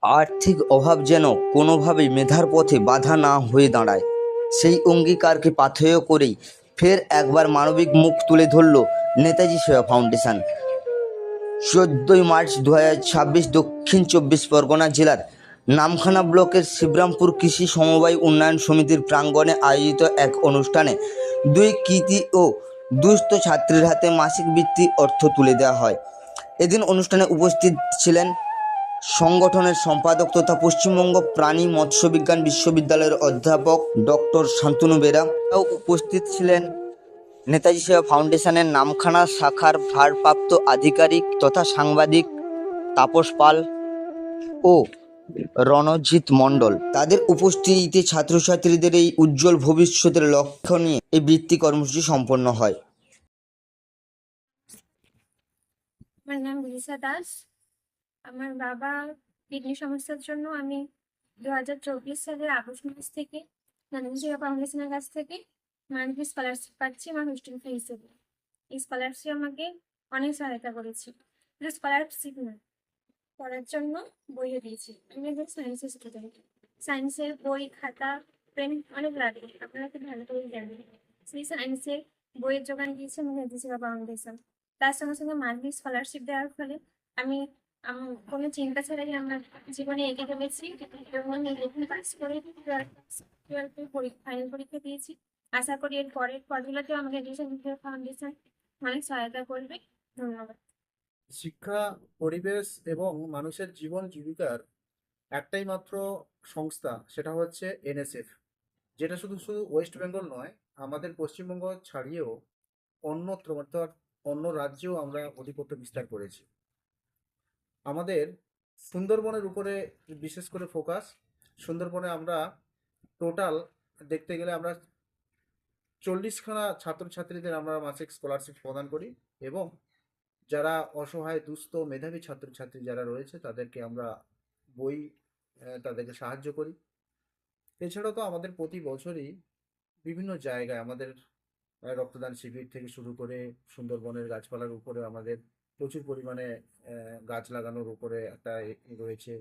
আর্থিক অভাব যেন কোনোভাবেই মেধার পথে বাধা না হয়ে দাঁড়ায়, সেই অঙ্গীকারকে পাথেয় করেই ফের একবার মানবিক মুখ তুলে ধরল নেতাজি সেবা ফাউন্ডেশন। 14ই মার্চ 2026 দক্ষিণ চব্বিশ পরগনা জেলার নামখানা ব্লকের শিবরামপুর কৃষি সমবায় উন্নয়ন সমিতির প্রাঙ্গণে আয়োজিত এক অনুষ্ঠানে দুই কৃতি ও দুস্থ ছাত্রীর হাতে মাসিক বৃত্তি অর্থ তুলে দেওয়া হয়। এদিন অনুষ্ঠানে উপস্থিত ছিলেন সংগঠনের সম্পাদক তথা পশ্চিমবঙ্গ প্রাণী মৎস্য বিজ্ঞান বিশ্ববিদ্যালয়ের অধ্যাপক ডক্টর শান্তনু বেরা। উপস্থিত ছিলেন নেতাজি সেবা ফাউন্ডেশনের নামখানা শাখার ভারপ্রাপ্ত আধিকারিক তথা সাংবাদিক তাপস পাল ও রণজিৎ মণ্ডল। তাদের উপস্থিতিতে ছাত্রছাত্রীদের এই উজ্জ্বল ভবিষ্যতের লক্ষ্য নিয়ে এই বৃত্তি কর্মসূচি সম্পন্ন হয়। আমার নাম লিসা দাস। আমার বাবা কিডনি সমস্যার জন্য আমি 2024 সালের আগস্ট মাস থেকে নেতাজি সেবা ফাউন্ডেশনের কাছ থেকে মান্থলি স্কলারশিপ পাচ্ছি আমার হোস্টেল ফি হিসেবে। এই স্কলারশিপ আমাকে অনেক সহায়তা করেছে। শুধু স্কলারশিপ না, পড়ার জন্য বইও দিয়েছি। আমি একজন সায়েন্সের স্টুডেন্ট। সায়েন্সের বই, খাতা, পেন অনেক লাগে, আপনারা খুব ভালো করে জানেন। সেই সায়েন্সের বইয়ের যোগান দিয়েছে আমার নেতাজি সেবা ফাউন্ডেশন। তার সঙ্গে সঙ্গে মান্থলি স্কলারশিপ দেওয়ার ফলে আমি কোনো চিন্তা ছাড়াই আমার জীবনে এগিয়ে চলেছি এবং আমি 11 পাস করে 12 ফাইনাল পরীক্ষা দিয়েছি। আশা করি এর পরের পদগুলোতেও আমাকে নেতাজি সেবা ফাউন্ডেশন অনেক সহায়তা করবে। ধন্যবাদ। শিক্ষা, পরিবেশ এবং মানুষের জীবন জীবিকার একটাই মাত্র সংস্থা, সেটা হচ্ছে এনএসএফ, যেটা শুধু শুধু ওয়েস্ট বেঙ্গল নয়, আমাদের পশ্চিমবঙ্গ ছাড়িয়েও অন্যত্র অর্থাৎ অন্য রাজ্যেও আমরা আধিপত্য বিস্তার করেছি। আমাদের সুন্দরবনের উপরে বিশেষ করে ফোকাস। সুন্দরবনে আমরা টোটাল দেখতে গেলে আমরা 40খানা ছাত্রছাত্রীদের আমরা মাসিক স্কলারশিপ প্রদান করি এবং যারা অসহায়, দুস্থ, মেধাবী ছাত্রছাত্রী যারা রয়েছে তাদেরকে আমরা বই তাদেরকে সাহায্য করি। এছাড়াও তো আমাদের প্রতি বছরই বিভিন্ন জায়গায় আমাদের রক্তদান শিবির থেকে শুরু করে সুন্দরবনের গাছপালার উপরে আমাদের প্রচুর পরিমাণে গাছ লাগানোর উপরে একটা রয়েছে।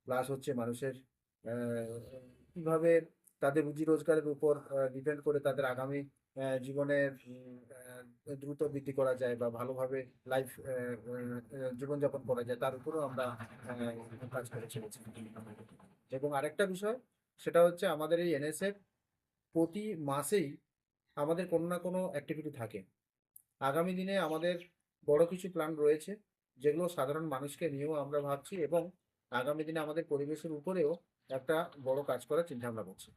প্লাস হচ্ছে মানুষের কীভাবে তাদের রুজি রোজগারের উপর ডিপেন্ড করে তাদের আগামী জীবনের দ্রুত বৃদ্ধি করা যায় বা ভালোভাবে লাইফ জীবনযাপন করা যায়, তার উপরেও আমরা কাজ করে চলেছি। এবং আরেকটা বিষয়, সেটা হচ্ছে আমাদের এই এনএসএফ প্রতি মাসেই আমাদের কোনো না কোনো অ্যাক্টিভিটি থাকে। আগামী দিনে আমাদের বড় কিছু প্ল্যান রয়েছে, যেগুলো সাধারণ মানুষকে নিয়েও আমরা ভাবছি এবং আগামী দিনে আমাদের পরিবেশের উপরেও একটা বড় কাজ করার চিন্তা ভাবনা করছি।